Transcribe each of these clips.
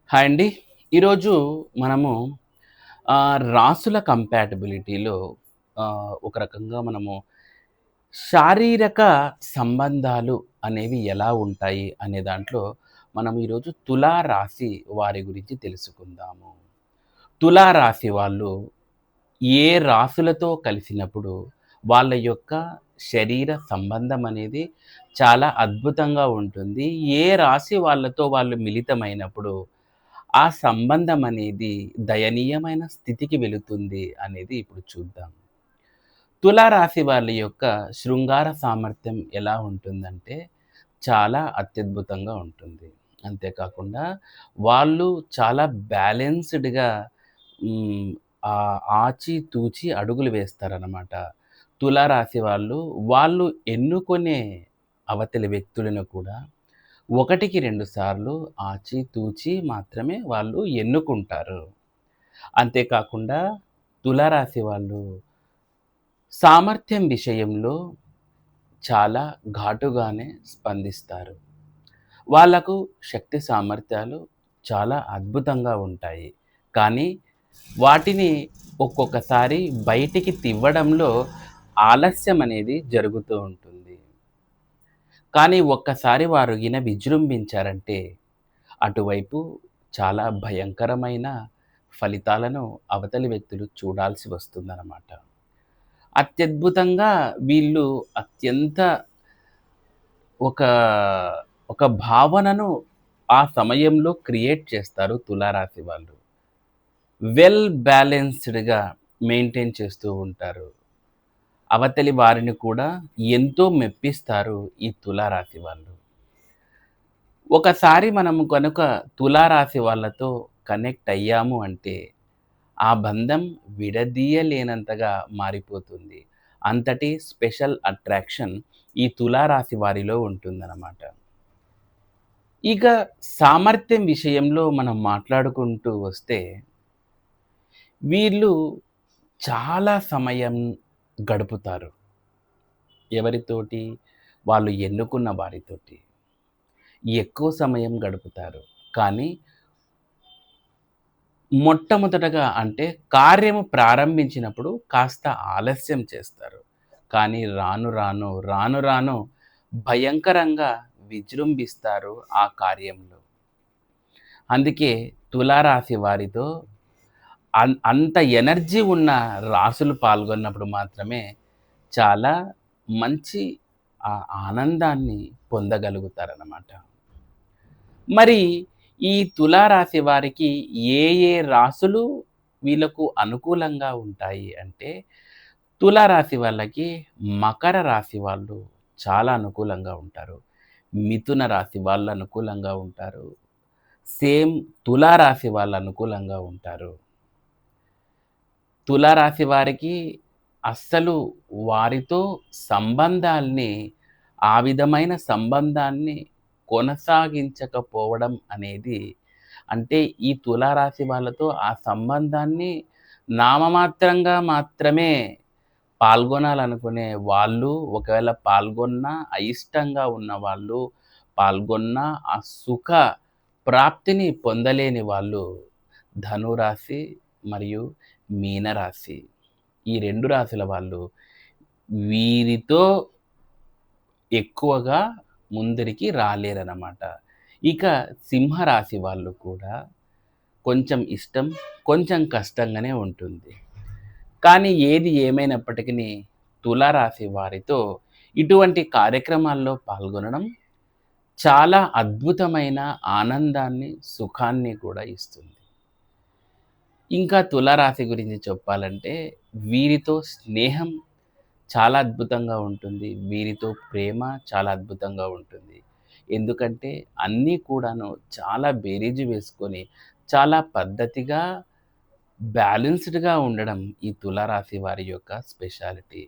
Hi అండి. ఈరోజు మనము రాసుల కంపాటిబిలిటీలో ఒక రకంగా మనము శారీరక సంబంధాలు అనేవి ఎలా ఉంటాయి అనే దాంట్లో మనం ఈరోజు తులా రాశి వారి గురించి తెలుసుకుందాము. తులా రాశి వాళ్ళు ఏ రాసులతో కలిసినప్పుడు వాళ్ళ యొక్క శరీర సంబంధం అనేది చాలా అద్భుతంగా ఉంటుంది. ఏ రాశి వాళ్ళతో వాళ్ళు మిళితమైనప్పుడు ఆ సంబంధం అనేది దయనీయమైన స్థితికి వెళుతుంది అనేది ఇప్పుడు చూద్దాం. తులా రాశి వాళ్ళ యొక్క శృంగార సామర్థ్యం ఎలా ఉంటుందంటే చాలా అత్యద్భుతంగా ఉంటుంది. అంతేకాకుండా వాళ్ళు చాలా బ్యాలెన్స్‌డ్‌గా హ్మ్. ఆచితూచి అడుగులు వేస్తారనమాట. తులా రాశి వాళ్ళు, వాళ్ళు ఎన్నుకునే అవతలి వ్యక్తులను కూడా ఒకటికి 2 సార్లు ఆచితూచి మాత్రమే వాళ్ళు ఎన్నుకుంటారు. అంతేకాకుండా తులారాశి వాళ్ళు సామర్థ్యం విషయంలో చాలా ఘాటుగానే స్పందిస్తారు. వాళ్ళకు శక్తి సామర్థ్యాలు చాలా అద్భుతంగా ఉంటాయి. కానీ వాటిని ఒక్కొక్కసారి బయటికి తివ్వడంలో ఆలస్యం అనేది జరుగుతూ ఉంటుంది. కానీ ఒక్కసారి వారు విజృంభించారంటే అటువైపు చాలా భయంకరమైన ఫలితాలను అవతలి వ్యక్తులు చూడాల్సి వస్తుందన్నమాట. అత్యద్భుతంగా వీళ్ళు అత్యంత ఒక, ఒక భావనను ఆ సమయంలో క్రియేట్ చేస్తారు తులారాశి వాళ్ళు. వెల్ బ్యాలెన్స్‌డ్‌గా మెయింటైన్ చేస్తూ ఉంటారు. అవతలి వారిని కూడా ఎంతో మెప్పిస్తారు ఈ తులారాశి వాళ్ళు. ఒకసారి మనము కనుక తులారాశి వాళ్ళతో కనెక్ట్ అయ్యాము అంటే, ఆ బంధం విడదీయలేనంతగా మారిపోతుంది. అంతటి స్పెషల్ అట్రాక్షన్ ఈ తులారాశి వారిలో ఉంటుందన్నమాట. ఇక సామర్థ్యం విషయంలో మనం మాట్లాడుకుంటూ వస్తే, వీళ్ళు చాలా సమయం గడుపుతారు. ఎవరితోటి? వాళ్ళు ఎన్నుకున్న వారితోటి. ఎక్కువ సమయం గడుపుతారు. కానీ మొట్టమొదటగా అంటే కార్యము ప్రారంభించినప్పుడు కాస్త ఆలస్యం చేస్తారు. కానీ రాను రాను భయంకరంగా విజృంభిస్తారు ఆ కార్యంలో. అందుకే తులారాశి వారితో అంత ఎనర్జీ ఉన్న రాసులు పాల్గొన్నప్పుడు మాత్రమే చాలా మంచి ఆనందాన్ని పొందగలుగుతారనమాట. మరి ఈ తులారాశి వారికి ఏ ఏ రాసులు వీళ్ళకు అనుకూలంగా ఉంటాయి అంటే, తులారాశి వాళ్ళకి మకర రాశి వాళ్ళు చాలా అనుకూలంగా ఉంటారు. మిథున రాశి వాళ్ళు అనుకూలంగా ఉంటారు. సేమ్ తులారాశి వాళ్ళు అనుకూలంగా ఉంటారు. తులారాశి వారికి అస్సలు వారితో సంబంధాల్ని ఆ విధమైన సంబంధాన్ని కొనసాగించకపోవడం అనేది అంటే ఈ తులారాశి వాళ్ళతో ఆ సంబంధాన్ని నామమాత్రంగా మాత్రమే పాల్గొనాలనుకునే వాళ్ళు, ఒకవేళ పాల్గొన్నా అయిష్టంగా ఉన్నవాళ్ళు, పాల్గొన్నా ఆ సుఖ ప్రాప్తిని పొందలేని వాళ్ళు ధనురాశి మరియు మీనరాశి. ఈ 2 రాశుల వాళ్ళు వీరితో ఎక్కువగా ముందరికి రాలేరనమాట. ఇక సింహరాశి వాళ్ళు కూడా కొంచెం ఇష్టం, కొంచెం కష్టంగానే ఉంటుంది. కానీ ఏది ఏమైనప్పటికిని తులారాశి వారితో ఇటువంటి కార్యక్రమాల్లో పాల్గొనడం చాలా అద్భుతమైన ఆనందాన్ని, సుఖాన్ని కూడా ఇస్తుంది. ఇంకా తులారాశి గురించి చెప్పాలంటే వీరితో స్నేహం చాలా అద్భుతంగా ఉంటుంది. వీరితో ప్రేమ చాలా అద్భుతంగా ఉంటుంది. ఎందుకంటే అన్నీ కూడాను చాలా బేరీజు వేసుకొని, చాలా పద్ధతిగా, బ్యాలెన్స్‌డ్‌గా ఉండడం ఈ తులారాశి వారి యొక్క స్పెషాలిటీ.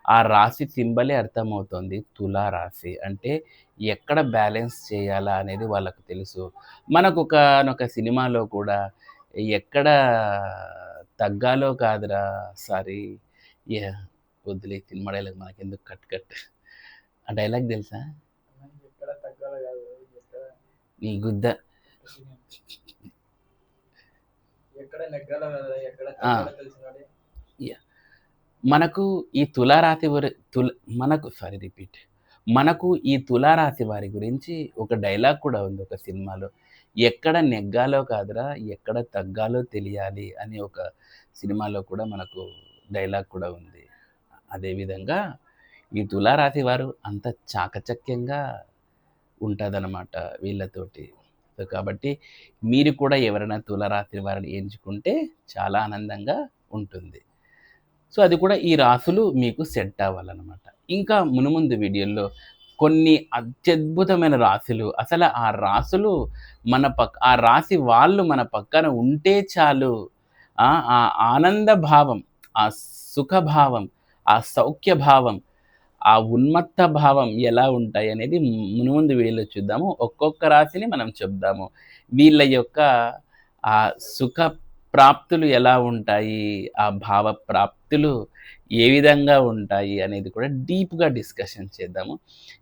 ఆ రాశి సింబలే అర్థమవుతుంది తులారాశి. అంటే ఎక్కడ బ్యాలెన్స్ చేయాలా అనేది వాళ్ళకు తెలుసు. మనకొకానొక సినిమాలో కూడా ఎక్కడ తగ్గాలో కాదురా సారీ యాహ్! వద్దులే సినిమా డైలాగ్ మనకెందుకు కట్ కట్. ఆ డైలాగ్ తెలుసా? నీ గుద్ద. ఎక్కడ నెగ్గాలో ఎక్కడ ఆ! తగ్గాలో తెలిసినోడే. యాహ్! మనకు ఈ తులారాశి వరి తుల మనకు సారీ రిపీట్. మనకు ఈ తులారాశి వారి గురించి ఒక డైలాగ్ కూడా ఉంది ఒక సినిమాలో. ఎక్కడ నెగ్గాలో కాదురా, ఎక్కడ తగ్గాలో తెలియాలి అని ఒక సినిమాలో కూడా మనకు డైలాగ్ కూడా ఉంది. అదే విధంగా ఈ తులారాశి వారు అంత చాకచక్యంగా ఉంటదనమాట వీళ్ళతోటి. సో, కాబట్టి మీరు కూడా ఎవరైనా తులారాశి వారిని ఎంచుకుంటే చాలా ఆనందంగా ఉంటుంది. సో, అది కూడా ఈ రాసులు మీకు సెట్ అవ్వాలనమాట. ఇంకా మునుముందు వీడియోల్లో కొన్ని అత్యద్భుతమైన రాశులు, అసలు ఆ రాసులు ఆ రాశి వాళ్ళు మన పక్కన ఉంటే చాలు. ఆ ఆనంద భావం, ఆ సుఖభావం, ఆ సౌఖ్య భావం, ఆ ఉన్మత్త భావం ఎలా ఉంటాయనేది మునుముందు వీడియోలో చూద్దాము. ఒక్కొక్క రాశిని మనం చెప్దాము. వీళ్ళ యొక్క ఆ సుఖ ప్రాప్తులు ఎలా ఉంటాయి? ఆ భావ ప్రాప్తులు ఏ విధంగా ఉంటాయి? అనేది కూడా డీప్‌గా డిస్కషన్ చేద్దాము.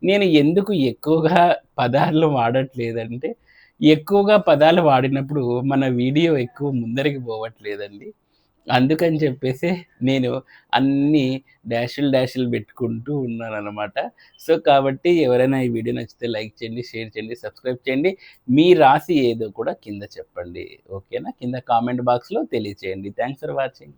నేను ఎందుకు ఎక్కువగా పదాలు వాడట్లేదంటే, ఎక్కువగా పదాలు వాడినప్పుడు మన వీడియో ఎక్కువ ముందరికి పోవట్లేదండి. అందుకని చెప్పేసే నేను అన్నీ డాషులు, డాషులు పెట్టుకుంటూ ఉన్నాననమాట. సో, కాబట్టి ఎవరైనా ఈ వీడియో నచ్చితే లైక్ చేయండి, షేర్ చేయండి, సబ్స్క్రైబ్ చేయండి. మీ రాశి ఏదో కూడా కింద చెప్పండి. ఓకేనా? కింద కామెంట్ బాక్స్‌లో తెలియచేయండి. Thanks for watching.